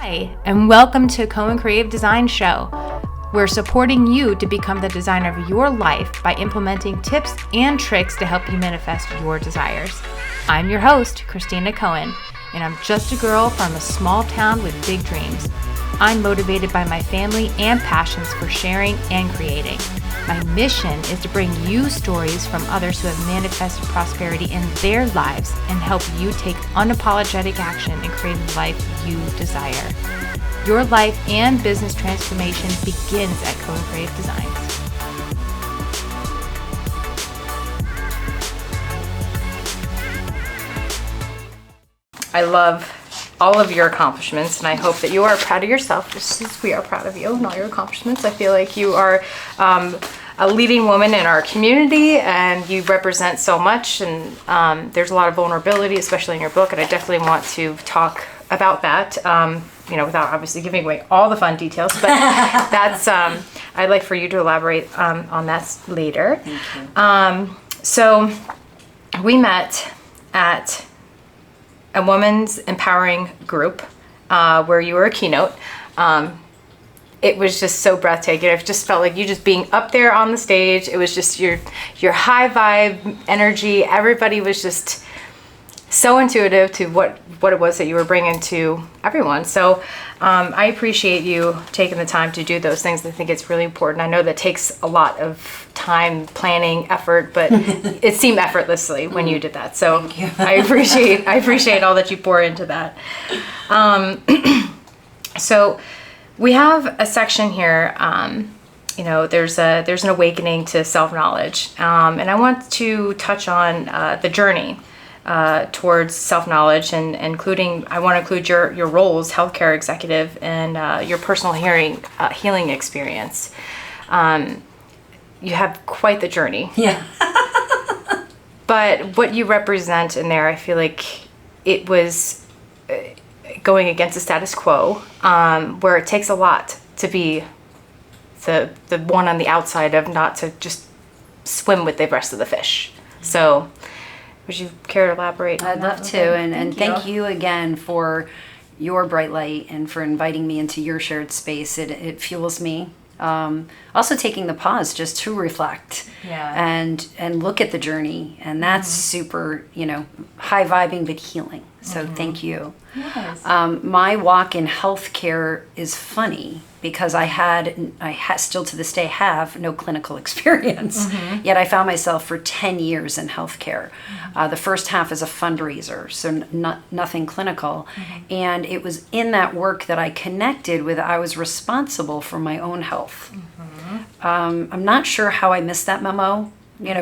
Hi, and welcome to Cohen Creative Design Show. We're supporting you to become the designer of your life by implementing tips and tricks to help you manifest your desires. I'm your host, Christina Cohen, and I'm just a girl from a small town with big dreams. I'm motivated by my family and passions for sharing and creating. My mission is to bring you stories from others who have manifested prosperity in their lives and help you take unapologetic action and create the life you desire. Your life and business transformation begins at Cohen Creative Designs. I love all of your accomplishments, and I hope that you are proud of yourself, just as we are proud of you and all your accomplishments. I feel like you are a leading woman in our community, and you represent so much, and there's a lot of vulnerability, especially in your book, and I definitely want to talk about that, without obviously giving away all the fun details, but that's, I'd like for you to elaborate on that later. Thank you. So we met at a women's empowering group where you were a keynote. It was just so breathtaking. It just felt like you just being up there on the stage. It was just your high vibe energy. Everybody was just so intuitive to what it was that you were bringing to everyone. So I appreciate you taking the time to do those things. I think it's really important. I know that takes a lot of time, planning, effort, but it seemed effortlessly when you did that. So I appreciate all that you pour into that. So we have a section here. There's an awakening to self-knowledge, and I want to touch on the journey towards self-knowledge, and I want to include your roles, healthcare executive, and your personal healing experience. You have quite the journey. Yeah. But what you represent in there, I feel like it was going against the status quo, where it takes a lot to be the one on the outside of not to just swim with the rest of the fish. So would you care to elaborate on I'd that? love to, and thank you again for your bright light and for inviting me into your shared space. It fuels me. Also taking the pause just to reflect and look at the journey, and that's super, high vibing but healing. So thank you. Yes. My walk in healthcare is funny because I still to this day have no clinical experience. Yet I found myself for 10 years in healthcare. The first half as a fundraiser, so nothing clinical. And it was in that work that I connected with, I was responsible for my own health. I'm not sure how I missed that memo.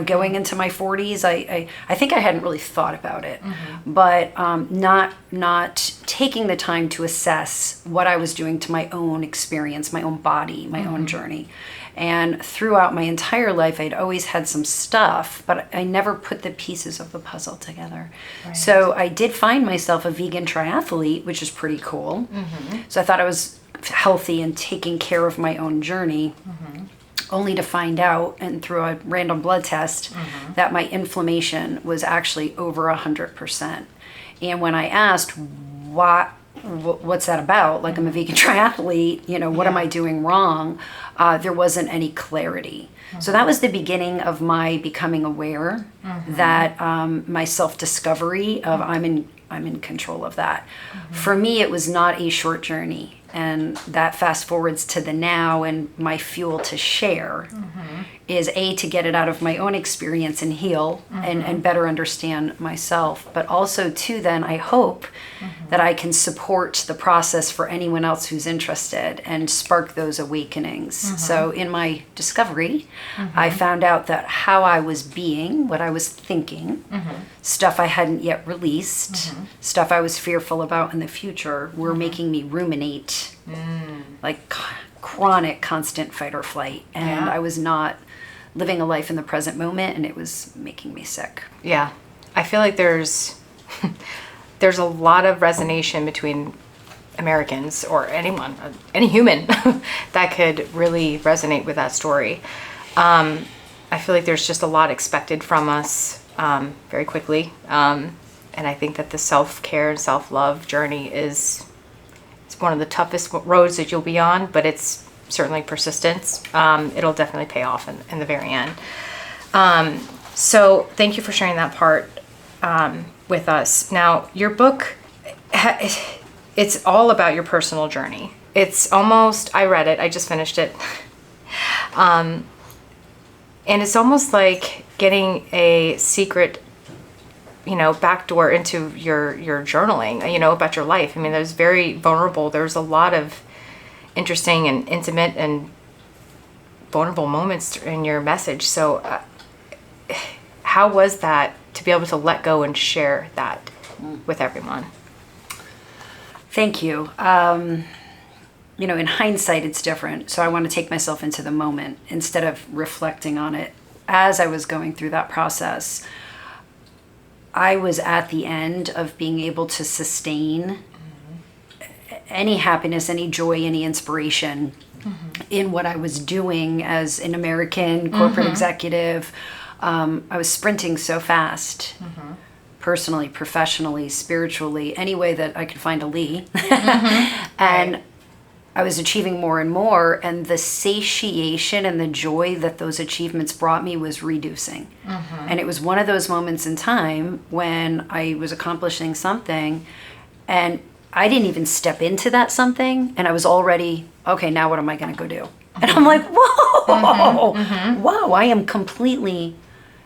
Going into my 40s, I think I hadn't really thought about it, but not taking the time to assess what I was doing to my own experience, my own body, my own journey. And throughout my entire life, I'd always had some stuff, but I never put the pieces of the puzzle together. Right. So I did find myself a vegan triathlete, which is pretty cool. So I thought I was healthy and taking care of my own journey. Only to find out, and through a random blood test, that my inflammation was actually over 100%. And when I asked, what's that about? Like, I'm a vegan triathlete, what am I doing wrong? There wasn't any clarity. So that was the beginning of my becoming aware that my self-discovery of I'm in control of that. For me, it was not a short journey. And that fast forwards to the now, and my fuel to share is to get it out of my own experience and heal and better understand myself. But also then I hope that I can support the process for anyone else who's interested and spark those awakenings. So in my discovery, I found out that how I was being, what I was thinking, stuff I hadn't yet released, stuff I was fearful about in the future were making me ruminate like chronic, constant fight or flight. And I was not living a life in the present moment, and it was making me sick. Yeah. I feel like there's a lot of resonation between Americans or anyone, any human that could really resonate with that story. I feel like there's just a lot expected from us very quickly. And I think that the self-care and self-love journey is one of the toughest roads that you'll be on, but it's certainly persistence. It'll definitely pay off in the very end. So thank you for sharing that part with us. Now, your book, it's all about your personal journey. It's almost, I read it, I just finished it. And it's almost like getting a secret, backdoor into your journaling, about your life. I mean, there's very vulnerable. There's a lot of interesting and intimate and vulnerable moments in your message. So how was that to be able to let go and share that with everyone? Thank you. In hindsight, it's different. So I want to take myself into the moment instead of reflecting on it. As I was going through that process, I was at the end of being able to sustain any happiness, any joy, any inspiration in what I was doing as an American corporate executive. I was sprinting so fast, personally, professionally, spiritually, any way that I could find a Lee. And right. I was achieving more and more, and the satiation and the joy that those achievements brought me was reducing. And it was one of those moments in time when I was accomplishing something, and I didn't even step into that something, and I was already, okay, now what am I going to go do? And I'm like, whoa, whoa, I am completely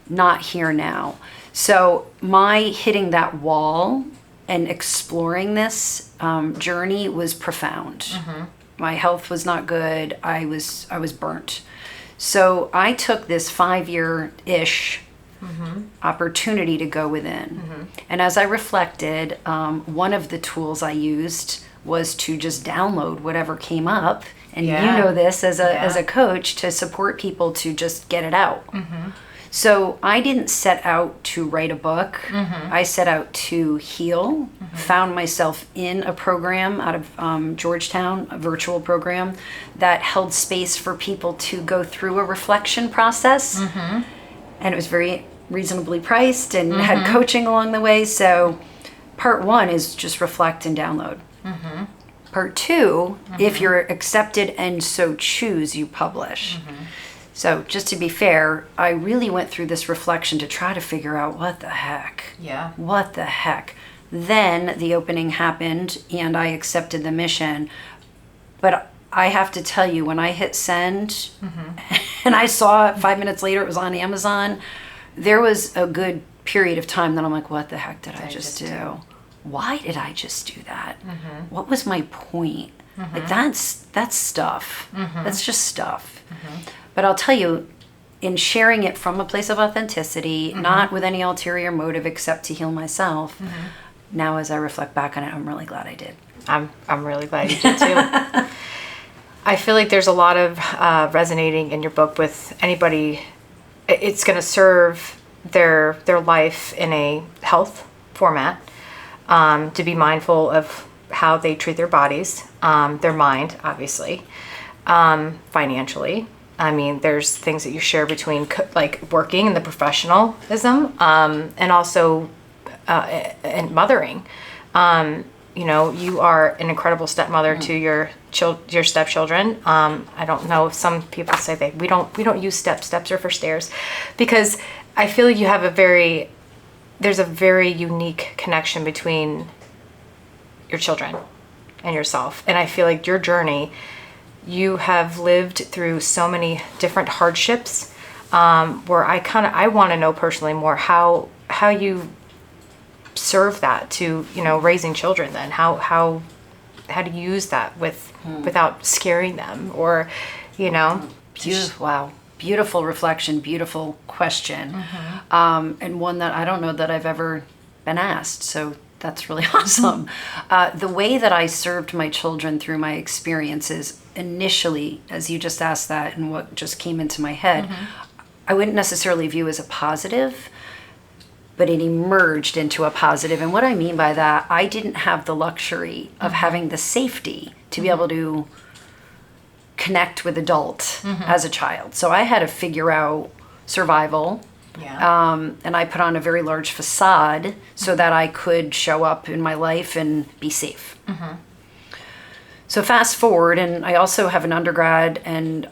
not here now. So my hitting that wall and exploring this journey was profound. My health was not good. I was burnt. So I took this 5-year-ish opportunity to go within. And as I reflected, one of the tools I used was to just download whatever came up. And you know this as a coach, to support people to just get it out. So I didn't set out to write a book. I set out to heal. Found myself in a program out of Georgetown, a virtual program that held space for people to go through a reflection process. And it was very reasonably priced and had coaching along the way. So part 1 is just reflect and download. Part 2, if you're accepted and so choose, you publish. So just to be fair, I really went through this reflection to try to figure out what the heck. What the heck. Then the opening happened and I accepted the mission. But I have to tell you, when I hit send and I saw it 5 minutes later, it was on Amazon, there was a good period of time that I'm like, what the heck did I just do? Why did I just do that? What was my point? Like that's stuff. That's just stuff. But I'll tell you, in sharing it from a place of authenticity, not with any ulterior motive except to heal myself, now as I reflect back on it, I'm really glad I did. I'm really glad you did too. I feel like there's a lot of resonating in your book with anybody. It's going to serve their life in a health format, to be mindful of how they treat their bodies, their mind, obviously, financially. I mean, there's things that you share between like working and the professionalism, and also and mothering. You are an incredible stepmother to your stepchildren. I don't know if some people say we don't use steps. Steps are for stairs, because I feel like you have there's a very unique connection between your children and yourself, and I feel like your journey. You have lived through so many different hardships, where I want to know personally more how you serve that to raising children. Then how to use that without scaring them, or Wow, beautiful reflection, beautiful question, and one that I don't know that I've ever been asked. So that's really awesome. The way that I served my children through my experiences initially, as you just asked that and what just came into my head, I wouldn't necessarily view as a positive, but it emerged into a positive. And what I mean by that, I didn't have the luxury of having the safety to be able to connect with adult as a child. So I had to figure out survival. And I put on a very large facade so that I could show up in my life and be safe. So fast forward, and I also have an undergrad and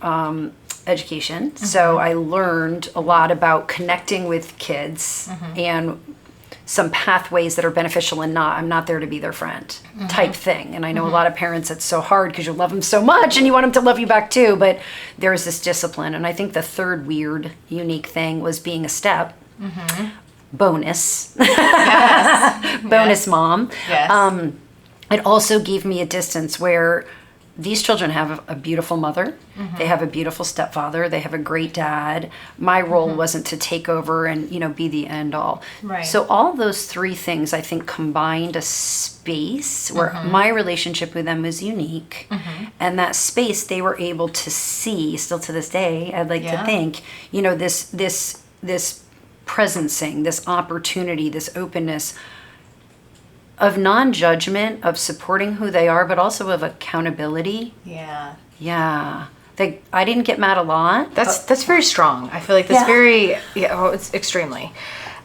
education. So I learned a lot about connecting with kids and some pathways that are beneficial and not. I'm not there to be their friend type thing. And I know a lot of parents, it's so hard because you love them so much and you want them to love you back too. But there's this discipline. And I think the third weird, unique thing was being a step. Bonus. Yes. Bonus mom. Yes. It also gave me a distance where these children have a beautiful mother. They have a beautiful stepfather. They have a great dad. My role wasn't to take over and, be the end all. Right. So all those three things, I think, combined a space where my relationship with them was unique. And that space they were able to see, still to this day, I'd like to think, this presencing, this opportunity, this openness of non-judgment, of supporting who they are, but also of accountability. Yeah. Yeah. I didn't get mad a lot. That's very strong. I feel like that's it's extremely.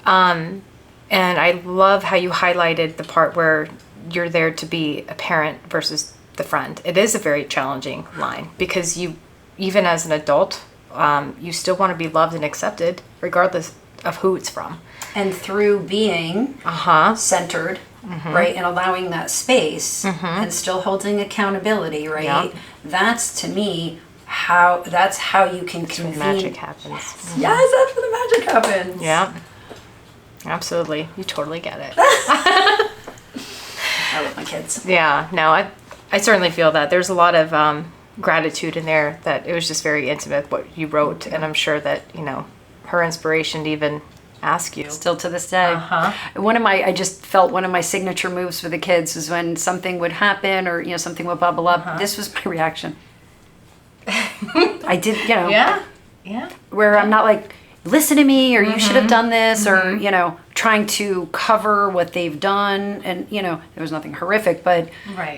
And I love how you highlighted the part where you're there to be a parent versus the friend. It is a very challenging line because you, even as an adult, you still want to be loved and accepted regardless of who it's from. And through being centered, right, and allowing that space and still holding accountability, right? Yep. That's, to me, that's how you can convene. Magic happens. Yes, that's where the magic happens. Yeah. Absolutely. You totally get it. I love my kids. Yeah. No, I certainly feel that. There's a lot of gratitude in there that it was just very intimate what you wrote. And I'm sure that, her inspiration to even ask you. Still to this day. I just felt one of my signature moves for the kids was when something would happen or, something would bubble up. This was my reaction. I did, Yeah. where I'm not like, listen to me, or you should have done this, or, trying to cover what they've done. And, there was nothing horrific, but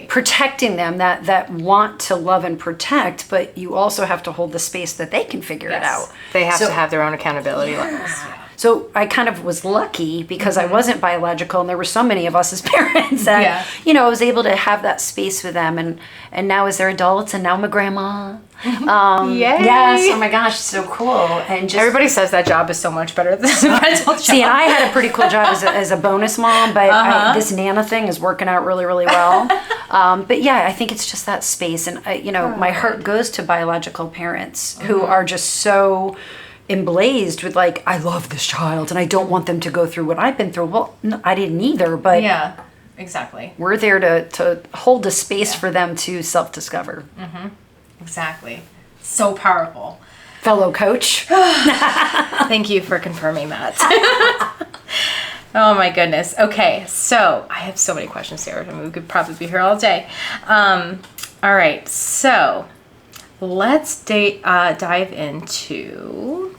protecting them, that want to love and protect, but you also have to hold the space that they can figure it out. They have to have their own accountability levels. So I kind of was lucky because I wasn't biological, and there were so many of us as parents that, I was able to have that space with them. And now as they're adults, and now I'm a grandma. Yay. Yes, oh my gosh, so cool. And just Everybody says that job is so much better than the rental job. See, and I had a pretty cool job as a bonus mom, but this Nana thing is working out really, really well. But yeah, I think it's just that space. And, my heart goes to biological parents who are just so emblazed with like, I love this child and I don't want them to go through what I've been through. Well, no, I didn't either, but yeah, exactly. We're there to hold a space for them to self-discover. Exactly. So powerful. Fellow coach. Thank you for confirming that. Oh my goodness. Okay, so I have so many questions, Sarah. I mean, we could probably be here all day. All right, so let's dive into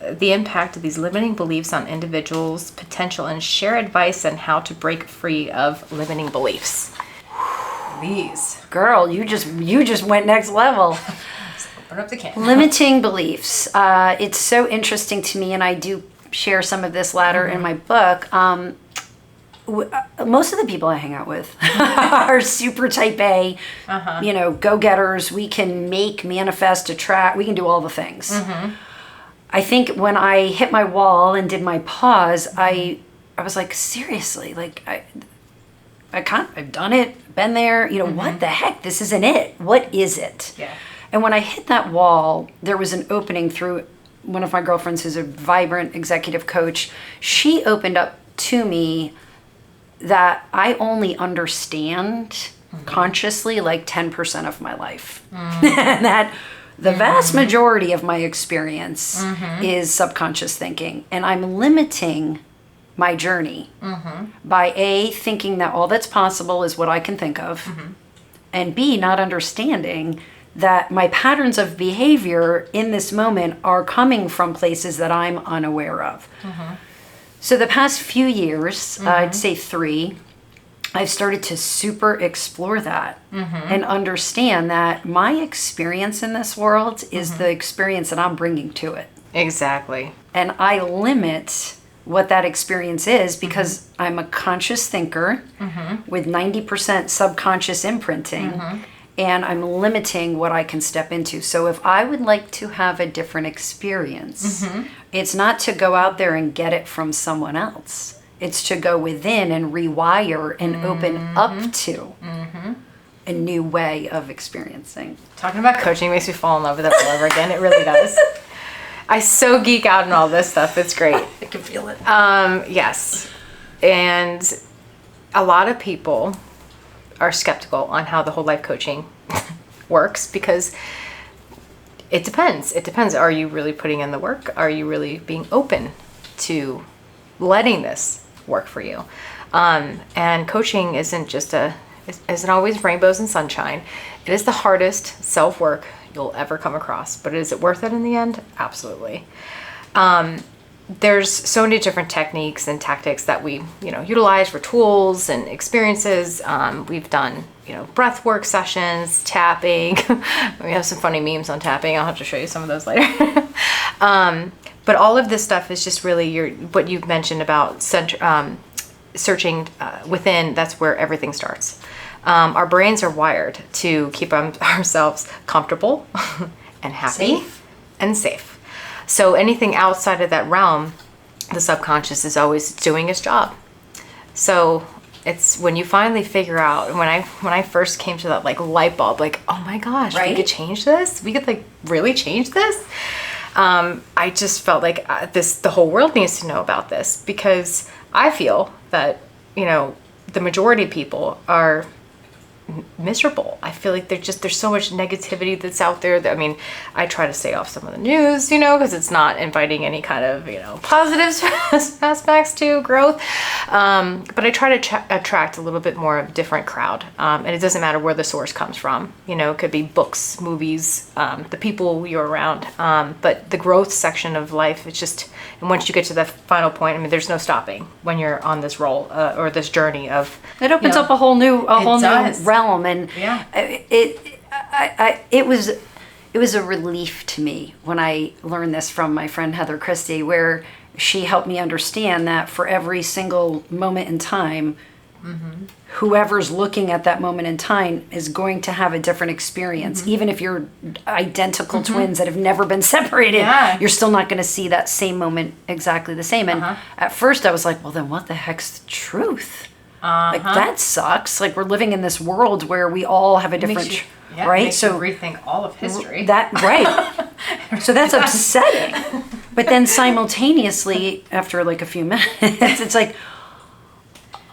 the impact of these limiting beliefs on individuals' potential and share advice on how to break free of limiting beliefs. These. Girl, you just went next level. Open up the can. Limiting beliefs. It's so interesting to me, and I do share some of this latter in my book. Most of the people I hang out with are super type A, go-getters. We can make, manifest, attract. We can do all the things. I think when I hit my wall and did my pause, I was like, seriously, like I've done it, been there. What the heck? This isn't it. What is it? Yeah. And when I hit that wall, there was an opening through one of my girlfriends who's a vibrant executive coach. She opened up to me that I only understand consciously like 10% of my life. And that the vast majority of my experience is subconscious thinking. And I'm limiting my journey by A, thinking that all that's possible is what I can think of, and B, not understanding that my patterns of behavior in this moment are coming from places that I'm unaware of. So the past few years, I'd say 3, I've started to super explore that and understand that my experience in this world is the experience that I'm bringing to it. Exactly. And I limit what that experience is, because I'm a conscious thinker with 90% subconscious imprinting, and I'm limiting what I can step into. So if I would like to have a different experience, it's not to go out there and get it from someone else. It's to go within and rewire and open up to a new way of experiencing. Talking about coaching makes me fall in love with it all over again. It really does. I so geek out on all this stuff. It's great. I can feel it. Yes. And a lot of people are skeptical on how the whole life coaching works, because it depends. It depends. Are you really putting in the work? Are you really being open to letting this work for you? And coaching isn't always rainbows and sunshine. It is the hardest self-work you'll ever come across, but is it worth it in the end? Absolutely. There's so many different techniques and tactics that we, utilize for tools and experiences. We've done, breath work sessions, tapping. We have some funny memes on tapping. I'll have to show you some of those later. But all of this stuff is just really what you've mentioned about searching within. That's where everything starts. Our brains are wired to keep ourselves comfortable and happy and safe. So anything outside of that realm, the subconscious is always doing its job. So it's when you finally figure out, when I first came to that light bulb, oh my gosh, we could change this? We could really change this? I just felt like the whole world needs to know about this, because I feel that, the majority of people are miserable. I feel like there's so much negativity that's out there that, I try to stay off some of the news, because it's not inviting any kind of, positive aspects to growth. But I try to attract a little bit more of a different crowd. And it doesn't matter where the source comes from. It could be books, movies, the people you're around. But the growth section of life, it's just, and once you get to the final point, there's no stopping when you're on this roll or this journey of. It opens up a whole new realm, and it was a relief to me when I learned this from my friend Heather Christie, where she helped me understand that for every single moment in time, whoever's looking at that moment in time is going to have a different experience. Even if you're identical twins that have never been separated, you're still not going to see that same moment exactly the same. And at first I was like, well, then what the heck's the truth? That sucks. We're living in this world where we all have a different, right? So rethink all of history. So that's upsetting. But then simultaneously, after a few minutes, it's like,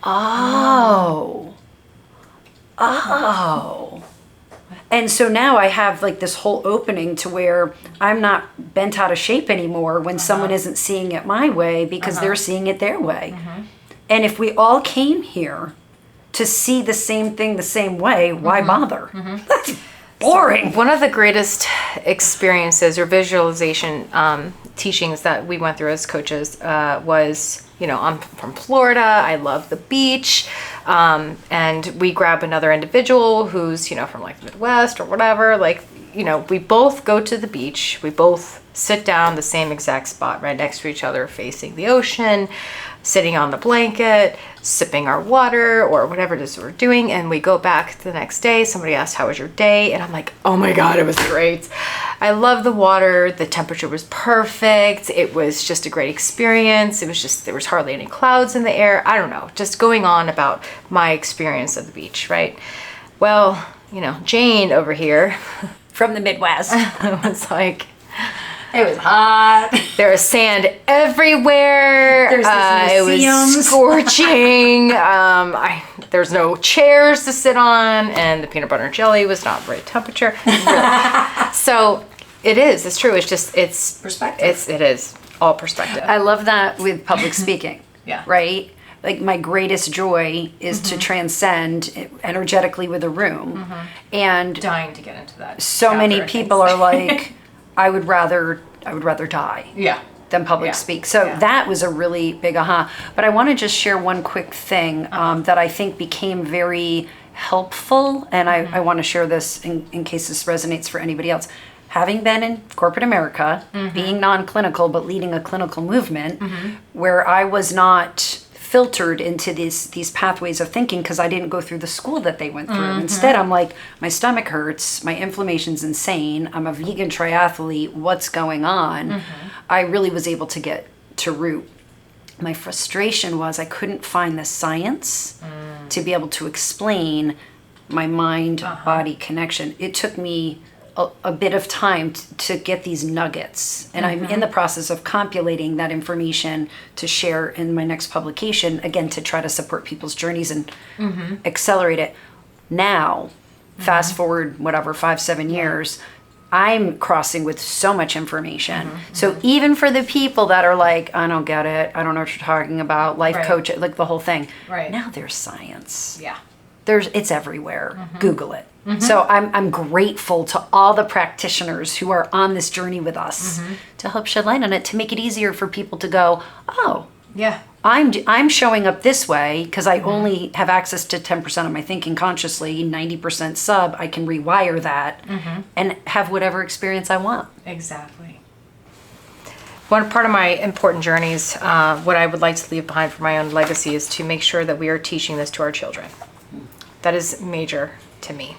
oh. And so now I have this whole opening to where I'm not bent out of shape anymore when someone isn't seeing it my way, because they're seeing it their way. And if we all came here to see the same thing the same way, why bother? That's boring. So one of the greatest experiences or visualization teachings that we went through as coaches was, I'm from Florida. I love the beach. And we grab another individual who's, from the Midwest or whatever. We both go to the beach. We both sit down the same exact spot right next to each other, facing the ocean, sitting on the blanket, sipping our water or whatever it is we're doing. And we go back the next day. Somebody asked, how was your day? And I'm like, oh my God, it was great. I love the water. The temperature was perfect. It was just a great experience. There was hardly any clouds in the air. I don't know, just going on about my experience of the beach, right? Well, Jane over here from the Midwest was like, it was hot. There was sand everywhere. There's it was scorching. There's no chairs to sit on, and the peanut butter and jelly was not right temperature. So it is. It's true. It's perspective. It is all perspective. I love that with public speaking. Right. My greatest joy is to transcend energetically with a room, and dying to get into that. So many people are like, I would rather die than public speak. So that was a really big aha. But I want to just share one quick thing that I think became very helpful, and I want to share this in case this resonates for anybody else. having been in corporate America, being non-clinical but leading a clinical movement, where I was not filtered into these pathways of thinking because I didn't go through the school that they went through. Instead, I'm like, my stomach hurts, my inflammation's insane, I'm a vegan triathlete, what's going on? I really was able to get to root. My frustration was I couldn't find the science to be able to explain my mind-body connection. It took me a bit of time to get these nuggets. And I'm in the process of compilating that information to share in my next publication, again, to try to support people's journeys and accelerate it. Now, fast forward, 5-7 years, I'm crossing with so much information. So even for the people that are like, I don't get it, I don't know what you're talking about, life coach, like the whole thing. Now there's science. It's everywhere. Google it. So I'm grateful to all the practitioners who are on this journey with us to help shed light on it, to make it easier for people to go, oh, I'm showing up this way because I only have access to 10% of my thinking consciously, 90% sub. I can rewire that and have whatever experience I want. Exactly. One part of my important journeys, what I would like to leave behind for my own legacy, is to make sure that we are teaching this to our children. That is major to me.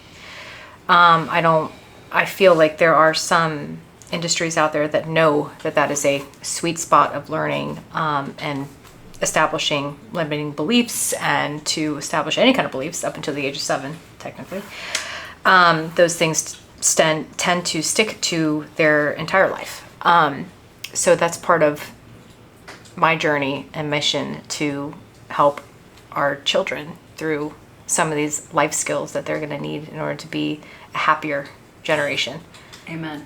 I feel like there are some industries out there that know that is a sweet spot of learning and establishing limiting beliefs, and to establish any kind of beliefs up until the age of 7, technically. Those things tend to stick to their entire life. So that's part of my journey and mission, to help our children through some of these life skills that they're going to need in order to be a happier generation. Amen.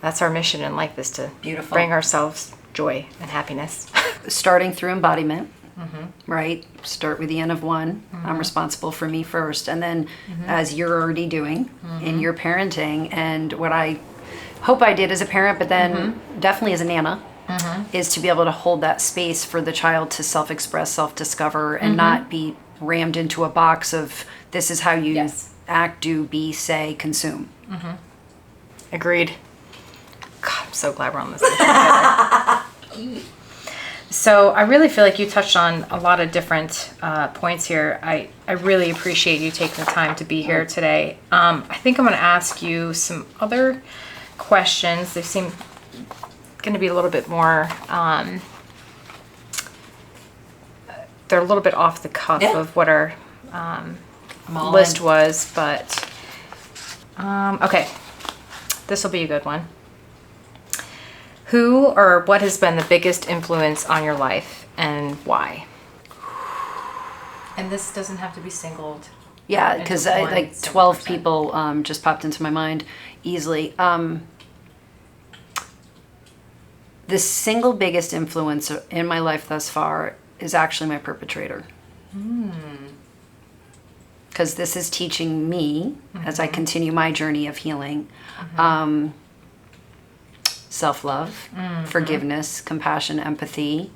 That's our mission in life, is to bring ourselves joy and happiness. Starting through embodiment, right? Start with the N of 1. I'm responsible for me first. And then, as you're already doing in your parenting, and what I hope I did as a parent, but then definitely as a Nana, is to be able to hold that space for the child to self-express, self-discover, and not be rammed into a box of, this is how you act, do, be, say, consume. Agreed. God, I'm so glad we're on this together. So I really feel like you touched on a lot of different points here. I really appreciate you taking the time to be here today. I think I'm going to ask you some other questions. They seem going to be a little bit more, they're a little bit off the cuff of what our list was, but okay, this will be a good one. Who or what has been the biggest influence on your life, and why? And this doesn't have to be singled. Yeah, because like 12 people just popped into my mind easily. The single biggest influence in my life thus far is actually my perpetrator. Because this is teaching me, as I continue my journey of healing, self-love, forgiveness, compassion, empathy,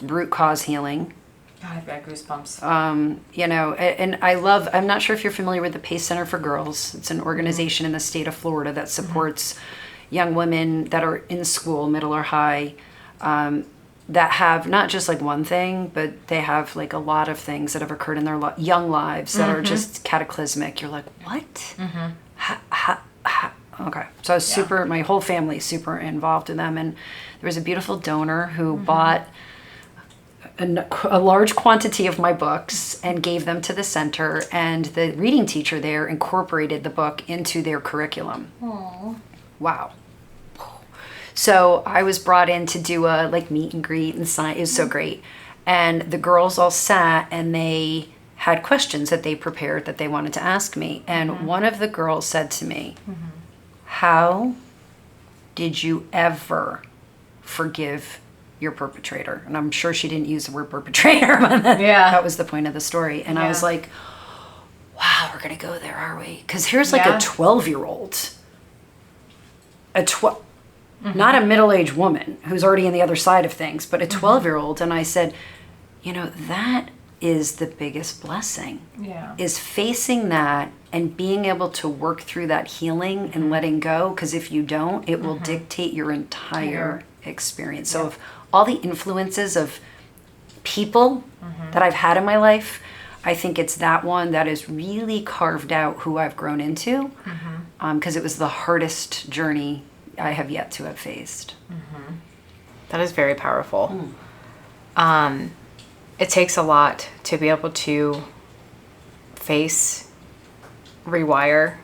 root cause healing. God, I've got goosebumps. You know, and I'm not sure if you're familiar with the Pace Center for Girls. It's an organization in the state of Florida that supports young women that are in school, middle or high, that have not just like one thing, but they have like a lot of things that have occurred in their young lives that are just cataclysmic. You're like, what? Okay. So I was my whole family is super involved in them. And there was a beautiful donor who bought a large quantity of my books and gave them to the center. And the reading teacher there incorporated the book into their curriculum. Aww. Wow. So I was brought in to do a like meet and greet and sign. It was so great. And the girls all sat and they had questions that they prepared that they wanted to ask me. And one of the girls said to me, how did you ever forgive your perpetrator? And I'm sure she didn't use the word perpetrator, but that was the point of the story. And I was like, wow, we're going to go there, are we? Because here's like a 12-year-old. Not a middle-aged woman who's already on the other side of things, but a 12-year-old. And I said, you know, that is the biggest blessing. Yeah. Is facing that and being able to work through that healing and letting go, because if you don't, it will dictate your entire experience. So of all the influences of people that I've had in my life, I think it's that one that has really carved out who I've grown into, because it was the hardest journey I have yet to have faced. That is very powerful. It takes a lot to be able to face, rewire,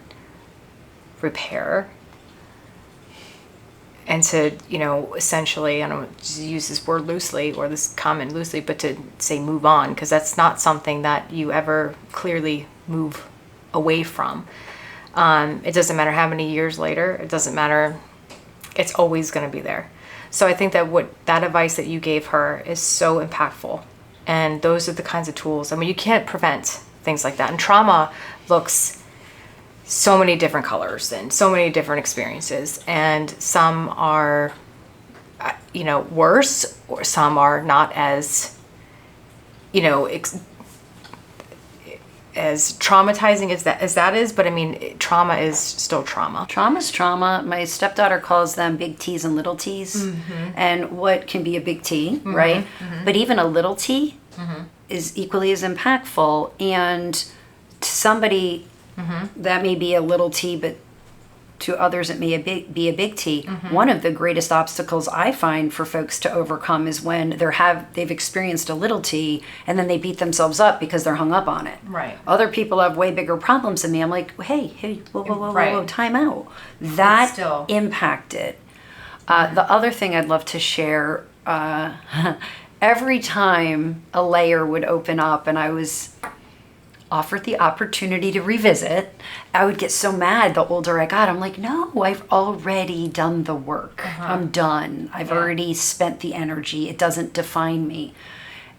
repair, and to, essentially, I don't use this word loosely or this comment loosely, but to say move on, because that's not something that you ever clearly move away from. It doesn't matter how many years later, it doesn't matter, it's always going to be there. So I think that that advice that you gave her is so impactful. And those are the kinds of tools. I mean, you can't prevent things like that. And trauma looks so many different colors and so many different experiences. And some are, worse, or some are not as, as traumatizing as that is. But I mean, trauma is still trauma. Trauma's trauma. My stepdaughter calls them big T's and little T's. And what can be a big T, right? But even a little T is equally as impactful. And to somebody, that may be a little T, but to others it may be a big T. One of the greatest obstacles I find for folks to overcome is when they've experienced a little T and then they beat themselves up because they're hung up on it. Right. Other people have way bigger problems than me. I'm like, hey, whoa, time out. That still impacted. The other thing I'd love to share, every time a layer would open up and I was offered the opportunity to revisit, I would get so mad the older I got. I'm like, no, I've already done the work. I'm done. I've already spent the energy. It doesn't define me.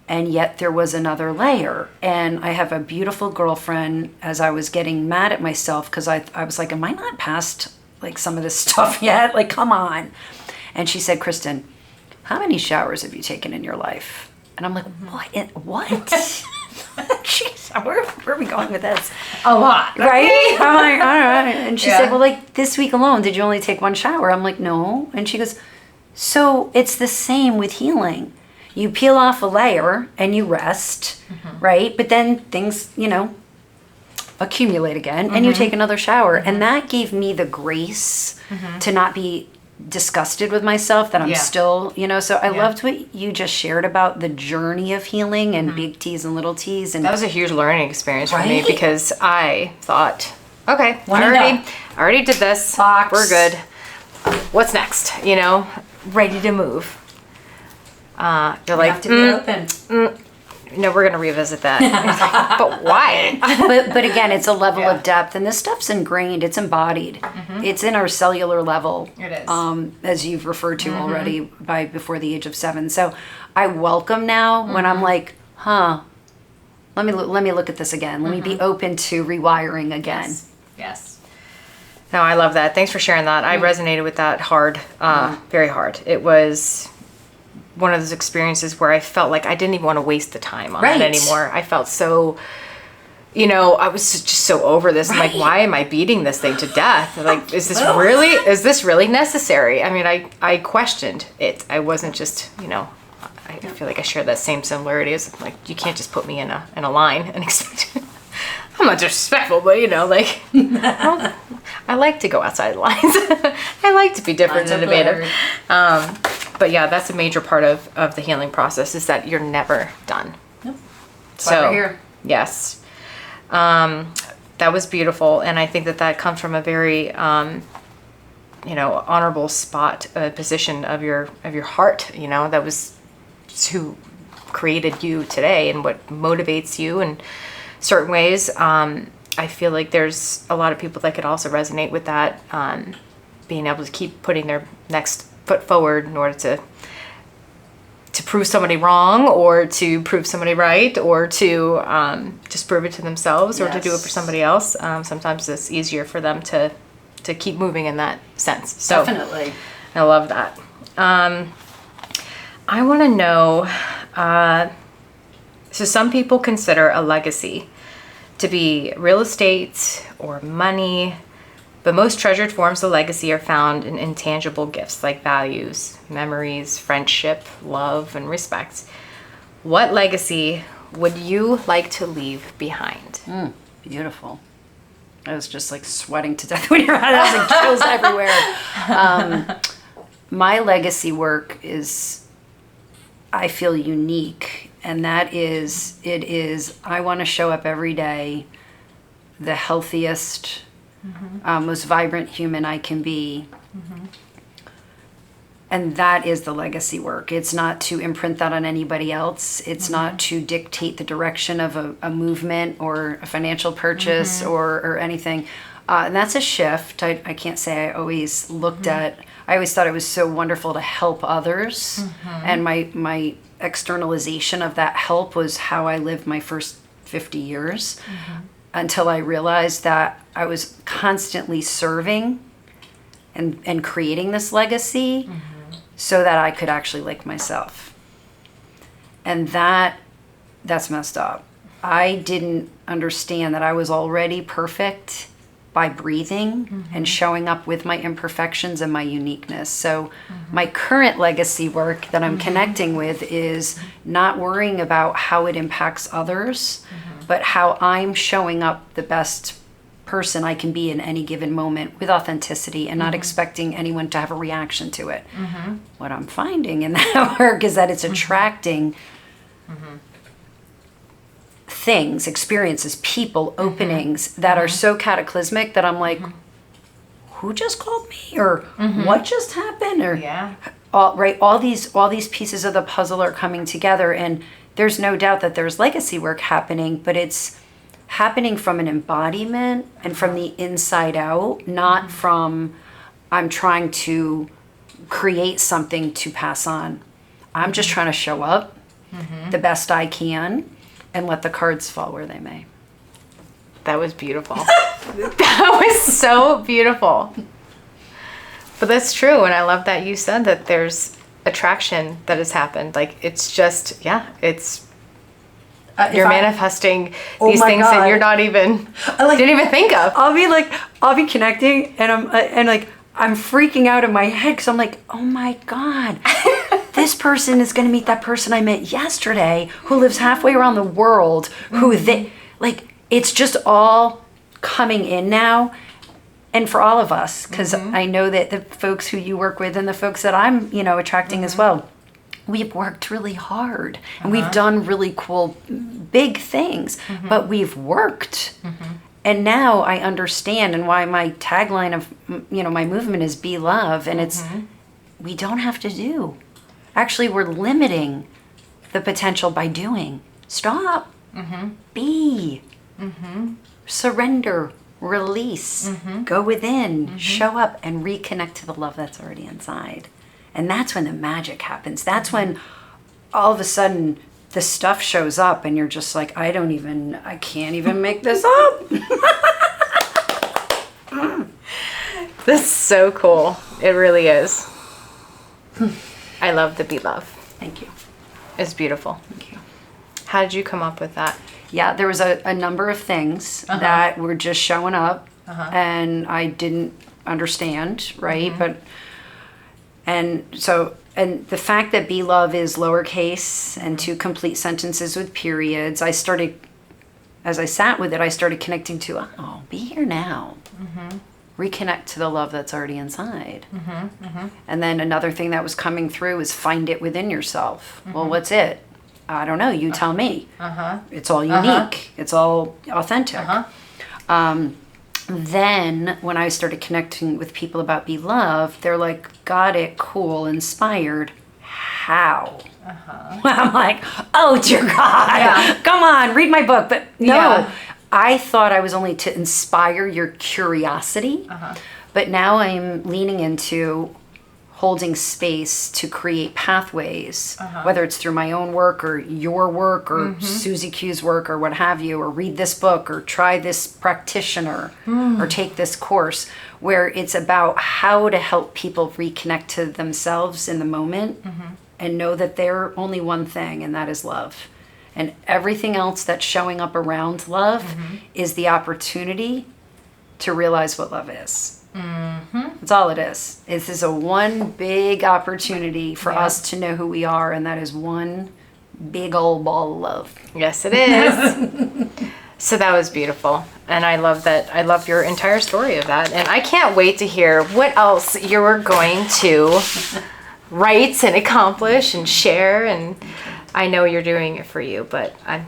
And yet there was another layer. And I have a beautiful girlfriend, as I was getting mad at myself, because I was like, am I not past like some of this stuff yet? Like, come on. And she said, Christin, how many showers have you taken in your life? And I'm like, what? Jeez, where are we going with this? A lot. Right? I'm like, all right. And she said, well, like this week alone, did you only take one shower? I'm like, no. And she goes, so it's the same with healing. You peel off a layer and you rest, right? But then things, accumulate again and you take another shower. And that gave me the grace to not be disgusted with myself, that I'm still, so I loved what you just shared about the journey of healing and big T's and little T's. And that was a huge learning experience for me, because I thought, okay, I already did this. Box. We're good. What's next? Ready to move. They're like, have to be open. No, we're going to revisit that. But why? but again, it's a level of depth, and this stuff's ingrained. It's embodied. It's in our cellular level. It is. As you've referred to already before the age of 7. So I welcome now when I'm like, let me look at this again. Let me be open to rewiring again. Yes. No, I love that. Thanks for sharing that. I resonated with that hard, very hard. It was one of those experiences where I felt like I didn't even want to waste the time on it anymore. I felt so, I was just so over this. I'm like, why am I beating this thing to death? Like, is this really necessary? I mean, I questioned it. I wasn't just, I feel like I share that same similarity as like, you can't just put me in a line and expect I'm not disrespectful, but I like to go outside the lines. I like to be different and innovative. But yeah, that's a major part of the healing process, is that you're never done. Nope. So we're here. Yes. That was beautiful. And I think that comes from a very, honorable position of your heart, that was who created you today and what motivates you in certain ways. I feel like there's a lot of people that could also resonate with that, being able to keep putting their next foot forward in order to prove somebody wrong, or to prove somebody right, or to just prove it to themselves, or to do it for somebody else. Sometimes it's easier for them to keep moving in that sense. So definitely. I love that. I want to know, So some people consider a legacy to be real estate or money, but most treasured forms of legacy are found in intangible gifts like values, memories, friendship, love, and respect. What legacy would you like to leave behind? Beautiful. I was just like sweating to death when you were out. I was like chills everywhere. My legacy work is, I feel, unique. And that is, I want to show up every day the healthiest, most vibrant human I can be. And that is the legacy work. It's not to imprint that on anybody else. It's not to dictate the direction of a movement or a financial purchase or anything. And that's a shift. I can't say I always looked at, I always thought it was so wonderful to help others. And my externalization of that help was how I lived my first 50 years until I realized that I was constantly serving and creating this legacy so that I could actually like myself. And that's messed up. I didn't understand that I was already perfect by breathing and showing up with my imperfections and my uniqueness. So my current legacy work that I'm connecting with is not worrying about how it impacts others, but how I'm showing up the best person I can be in any given moment with authenticity and not expecting anyone to have a reaction to it. What I'm finding in that work is that it's attracting things, experiences, people, openings that are so cataclysmic that I'm like, who just called me? Or what just happened? Or all these pieces of the puzzle are coming together, and there's no doubt that there's legacy work happening, but it's happening from an embodiment and from the inside out, not from I'm trying to create something to pass on. I'm just trying to show up the best I can and let the cards fall where they may. That was beautiful. That was so beautiful. But that's true, and I love that you said that there's attraction that has happened. Like, it's just, it's you're manifesting these things that you're not even didn't even think of. I'll be connecting, and I'm freaking out in my head because I'm like, oh my God, this person is going to meet that person I met yesterday who lives halfway around the world. It's just all coming in now. And for all of us, because I know that the folks who you work with and the folks that I'm, attracting as well, we've worked really hard and we've done really cool, big things, but we've worked. And now I understand, and why my tagline of, my movement is Be Love. And it's, we don't have to do. Actually, we're limiting the potential by doing. Stop. Be. Surrender. Release. Go within. Show up and reconnect to the love that's already inside. And that's when the magic happens. That's when all of a sudden the stuff shows up and you're just like, I can't even make this up. This is so cool. It really is. I love the Be Love. Thank you. It's beautiful. Thank you. How did you come up with that? Yeah, there was a number of things that were just showing up and I didn't understand, right? And the fact that Be Love is lowercase and 2 complete sentences with periods, as I sat with it, I started connecting to, be here now. Reconnect to the love that's already inside. And then another thing that was coming through is find it within yourself. Well, what's it? I don't know. You tell me. It's all unique. It's all authentic. Then when I started connecting with people about Be Love, they're like, got it, cool, inspired. How? I'm like, oh dear God, come on, read my book. But no, I thought I was only to inspire your curiosity. But now I'm leaning into holding space to create pathways, whether it's through my own work or your work or Susie Q's work or what have you, or read this book or try this practitioner or take this course, where it's about how to help people reconnect to themselves in the moment and know that they're only one thing, and that is love. And everything else that's showing up around love is the opportunity to realize what love is. That's all it is. This is a one big opportunity for us to know who we are, and that is one big old ball of love. Yes, it is. So that was beautiful. And I love that. I love your entire story of that. And I can't wait to hear what else you're going to write and accomplish and share. And I know you're doing it for you, but I'm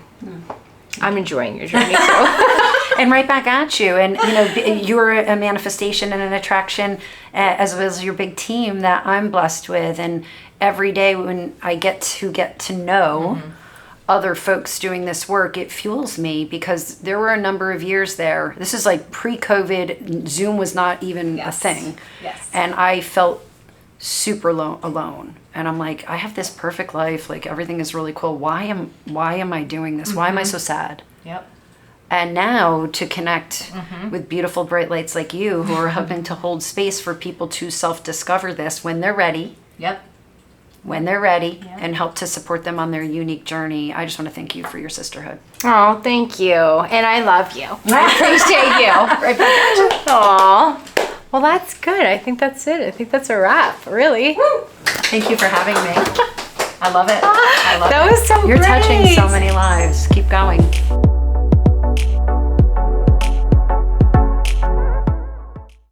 enjoying your journey too. And right back at you. And, you know, you're a manifestation and an attraction, as well as your big team that I'm blessed with. And every day when I get to know other folks doing this work, it fuels me, because there were a number of years there. This is like pre-COVID. Zoom was not even a thing. Yes. And I felt super alone. And I'm like, I have this perfect life. Like, everything is really cool. Why am I doing this? Why am I so sad? Yep. And now to connect with beautiful bright lights like you, who are helping to hold space for people to self-discover this when they're ready. Yep. When they're ready, and help to support them on their unique journey. I just want to thank you for your sisterhood. Oh, thank you. And I love you. I appreciate you. Right back at you. Aw. Well, that's good. I think that's it. I think that's a wrap, really. Woo. Thank you for having me. I love it. I love it. That was so You're great. touching so many lives. Keep going.